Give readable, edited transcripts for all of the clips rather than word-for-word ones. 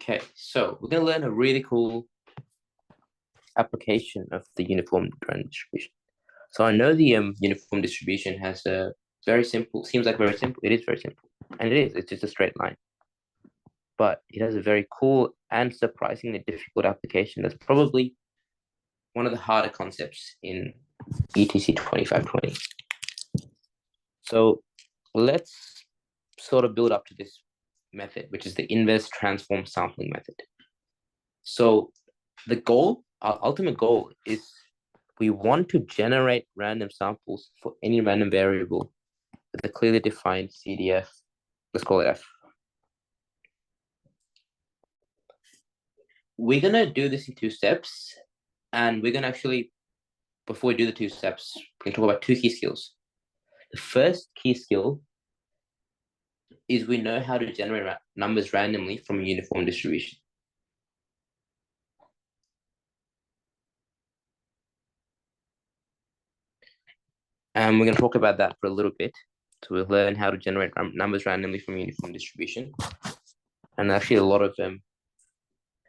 Okay, so we're going to learn a really cool application of the uniform random distribution. So I know the uniform distribution has a very simple, seems like very simple. It is very simple, and it's just a straight line. But it has a very cool and surprisingly difficult application that's probably one of the harder concepts in ETC 2520. So let's sort of build up to this method, which is the inverse transform sampling method. So the goal, our ultimate goal is we want to generate random samples for any random variable with a clearly defined CDF. Let's call it F. We're going to do this in 2 steps. And we're going to actually, before we do the 2 steps, we're going to talk about 2 key skills. The first key skill is we know how to generate numbers randomly from a uniform distribution. And we're going to talk about that for a little bit. So we'll learn how to generate numbers randomly from a uniform distribution. And actually a lot of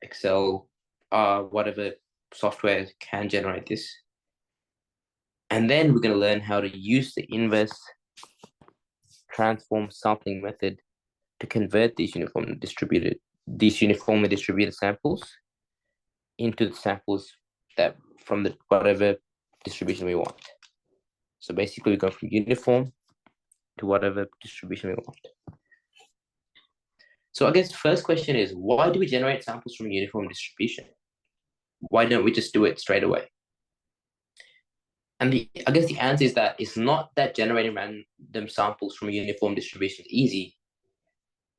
Excel, whatever software can generate this. And then we're going to learn how to use the inverse transform sampling method to convert these uniformly distributed samples into the samples that from the whatever distribution we want. So basically we go from uniform to whatever distribution we want. So I guess the first question is, why do we generate samples from a uniform distribution? Why don't we just do it straight away? And I guess the answer is that it's not that generating random samples from a uniform distribution is easy.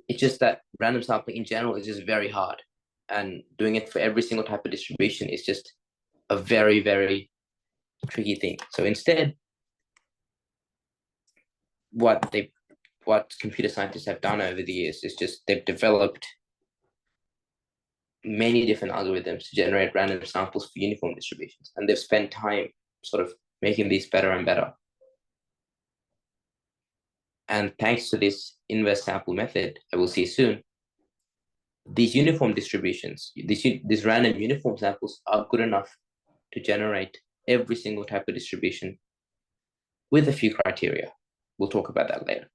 It's just that random sampling in general is just very hard. And doing it for every single type of distribution is just a very, very tricky thing. So instead, what computer scientists have done over the years is just they've developed many different algorithms to generate random samples for uniform distributions. And they've spent time sort of making these better and better. And thanks to this inverse sample method, I will see soon, these uniform distributions, these random uniform samples are good enough to generate every single type of distribution with a few criteria. We'll talk about that later.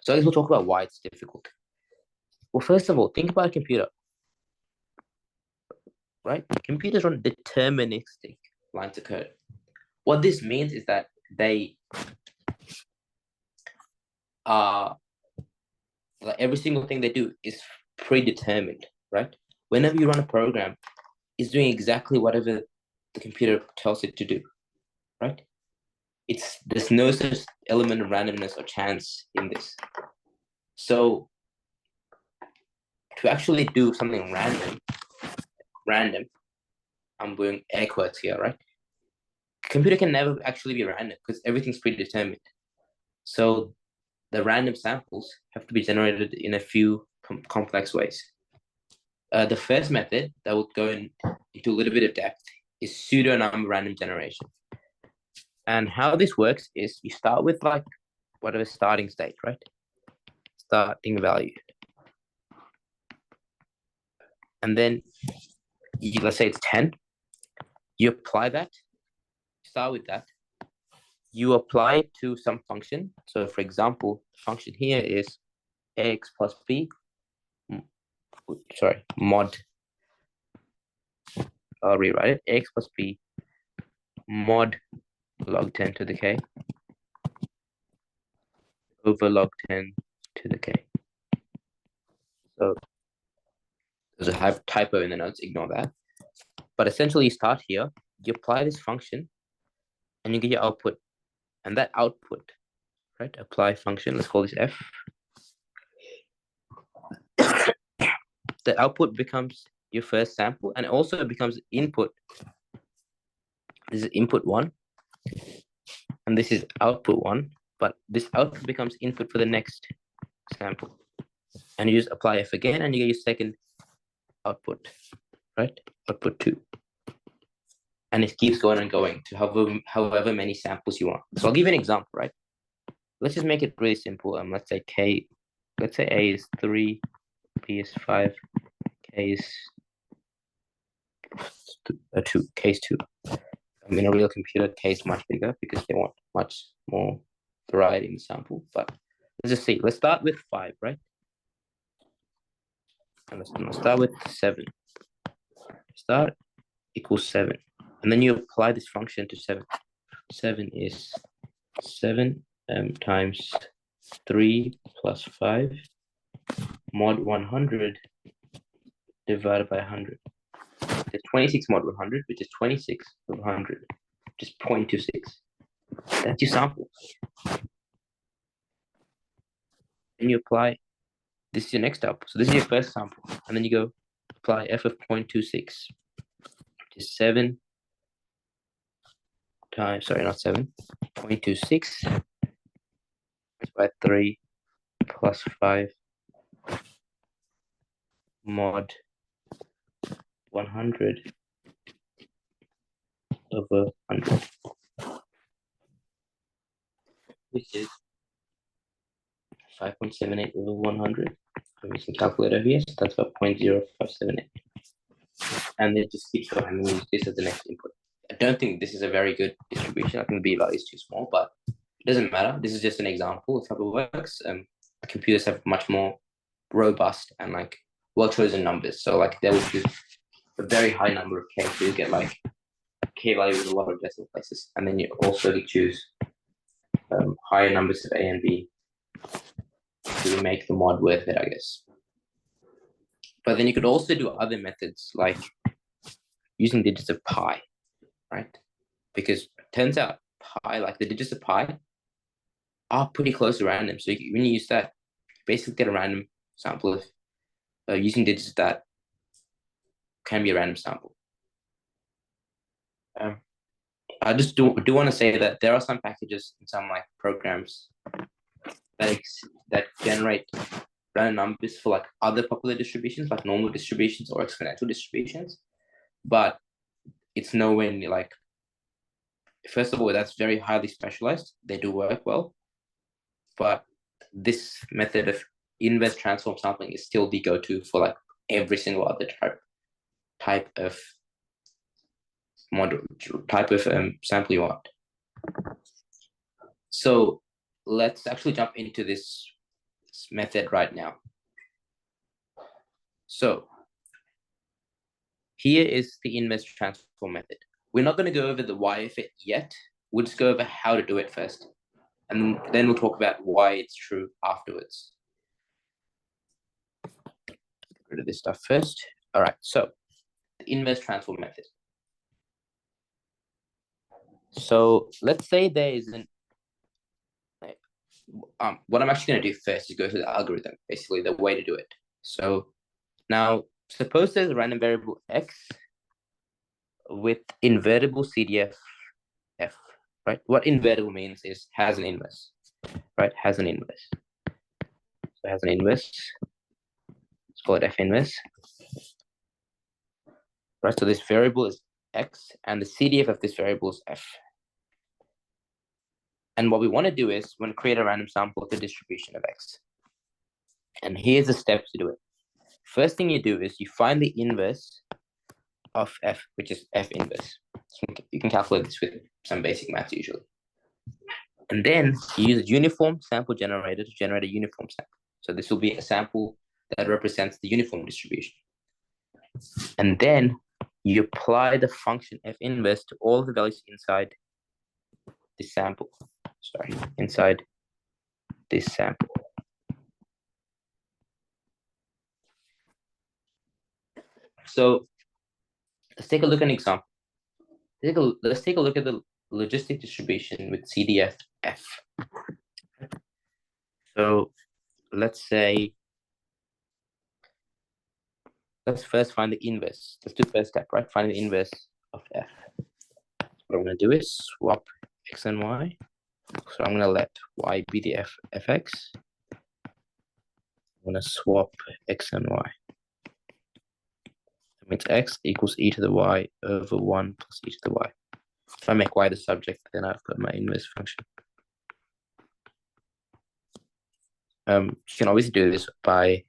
So I guess we'll talk about why it's difficult. Well, first of all, think about a computer, right? Computers run deterministic lines of code. What this means is that they are, like every single thing they do is predetermined, right? Whenever you run a program, it's doing exactly whatever the computer tells it to do, right? There's no such element of randomness or chance in this. So to actually do something random, I'm doing air quotes here, right? Computer can never actually be random because everything's predetermined. So the random samples have to be generated in a few complex ways. The first method that will go into a little bit of depth is pseudo-number random generation. And how this works is you start with like whatever starting state, right? Starting value. And then let's say it's 10. You apply that, start with that. You apply it to some function. So for example, the function here is ax plus b, mod. I'll rewrite it, ax plus b mod log 10 to the k over log 10 to the k. So there's a typo in the notes, ignore that. But essentially you start here, you apply this function, and you get your output. And that output, right, apply function, let's call this f. The output becomes your first sample, and also becomes input. This is input 1, and this is output 1, but this output becomes input for the next sample. And you just apply f again, and you get your second output, right? Output 2. And it keeps going and going to however many samples you want. So I'll give you an example, right? Let's just make it really simple. Let's say a is 3, b is 5, case case 2. In a real computer, case much bigger because they want much more variety in the sample. But let's just see. Let's start with 5, right? And let's start with 7. Start equals 7. And then you apply this function to 7. 7 is 7 times 3 plus 5 mod 100 divided by 100. There's 26 mod 100, which is 26 of 100, which is 0.26. That's your sample. And you apply, this is your next sample. So this is your first sample. And then you go apply f of 0.26, which is 7 times, sorry, not 7, 0.26 by 3 plus 5 mod 100 over 100, which is 5.78 over 100. I'm using calculator here, so that's about 0.0578. And it just keeps going and use this as the next input. I don't think this is a very good distribution. I think the B value is too small, but it doesn't matter. This is just an example of how it works. Computers have much more robust and like well-chosen numbers. So like they will choose a very high number of K, so you get like a K value with a lot of decimal places. And then you also choose higher numbers of A and B to make the mod worth it, I guess. But then you could also do other methods like using digits of pi, right? Because it turns out pi, like the digits of pi, are pretty close to random. So when you use that, you basically get a random sample of using digits that can be a random sample. I just do want to say that there are some packages in some like programs that generate random numbers for like other popular distributions, like normal distributions or exponential distributions, but it's nowhere near like. First of all, that's very highly specialized. They do work well, but this method of inverse transform sampling is still the go-to for like every single other type of model, sample you want. So let's actually jump into this method right now. So here is the inverse transform method. We're not going to go over the why of it yet. We'll just go over how to do it first. And then we'll talk about why it's true afterwards. Get rid of this stuff first. All right, so the inverse transform method. So let's say there isn't, what I'm actually going to do first is go through the algorithm, basically the way to do it. So now suppose there's a random variable x with invertible CDF f, right? What invertible means is has an inverse, right? Has an inverse. So it has an inverse. Let's call it f inverse. Right, so this variable is x, and the CDF of this variable is f. And what we want to do is we want to create a random sample of the distribution of x. And here's the steps to do it. First thing you do is you find the inverse of f, which is f inverse. You can calculate this with some basic maths usually. And then you use a uniform sample generator to generate a uniform sample. So this will be a sample that represents the uniform distribution. And then you apply the function f inverse to all the values inside this sample. Sorry, inside this sample. So let's take a look at an example. Let's take a look at the logistic distribution with CDF f. So let's say, let's first find the inverse. Let's do the first step, right? Find the inverse of f. What I'm going to do is swap x and y. So I'm going to let y be the fx. I'm going to swap x and y. That means x equals e to the y over 1 plus e to the y. If I make y the subject, then I've got my inverse function. You can obviously do this by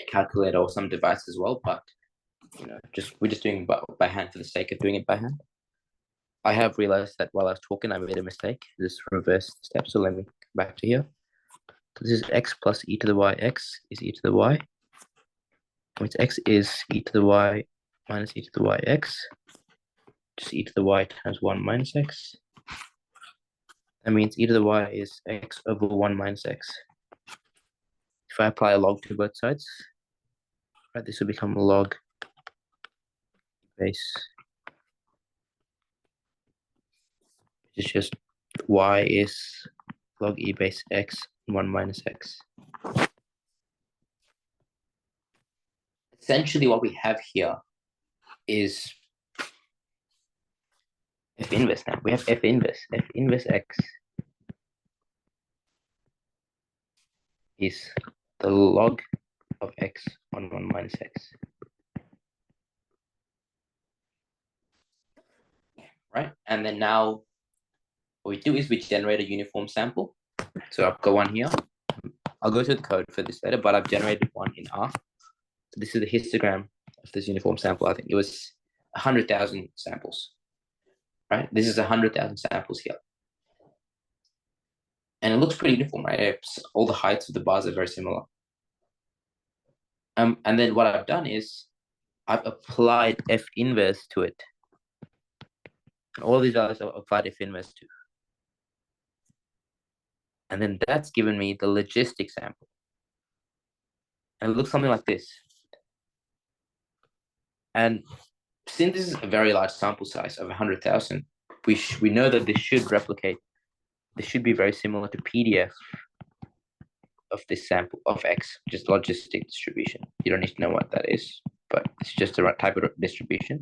a calculator or some device as well, but we're just doing by hand for the sake of doing it by hand. I have realized that while I was talking, I made a mistake. Just reverse step. So let me come back to here. So this is x plus e to the y. X is e to the y. Which x is e to the y minus e to the y x. Just e to the y times 1 minus x. That means e to the y is x over 1 minus x. If I apply a log to both sides, right, this will become log base, which is just y is log e base x 1 minus x. Essentially what we have here is f inverse now. We have f inverse x is the log of x on 1 minus x. Right? And then now what we do is we generate a uniform sample. So I've got one here. I'll go through the code for this later, but I've generated one in R. So this is the histogram of this uniform sample. I think it was 100,000 samples. Right? This is 100,000 samples here. And it looks pretty uniform, right? All the heights of the bars are very similar. And then what I've done is I've applied f inverse to it. And all these values I've applied f inverse to. And then that's given me the logistic sample. And it looks something like this. And since this is a very large sample size of 100,000, we know that this should replicate. This should be very similar to PDF of this sample of X, just logistic distribution. You don't need to know what that is, but it's just the right type of distribution.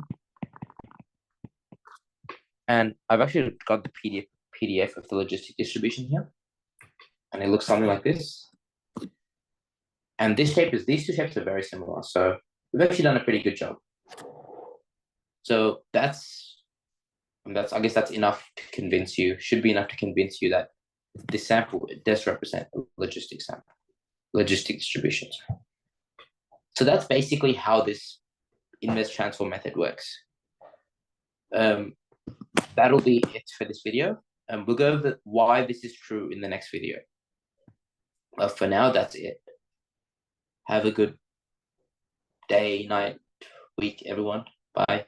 And I've actually got the PDF of the logistic distribution here. And it looks something like this. And these two shapes are very similar. So we've actually done a pretty good job. So I guess that's enough to convince you, should be enough to convince you that this sample does represent a logistic sample, logistic distributions. So that's basically how this inverse transform method works. That'll be it for this video. We'll go over why this is true in the next video. For now, that's it. Have a good day, night, week, everyone. Bye.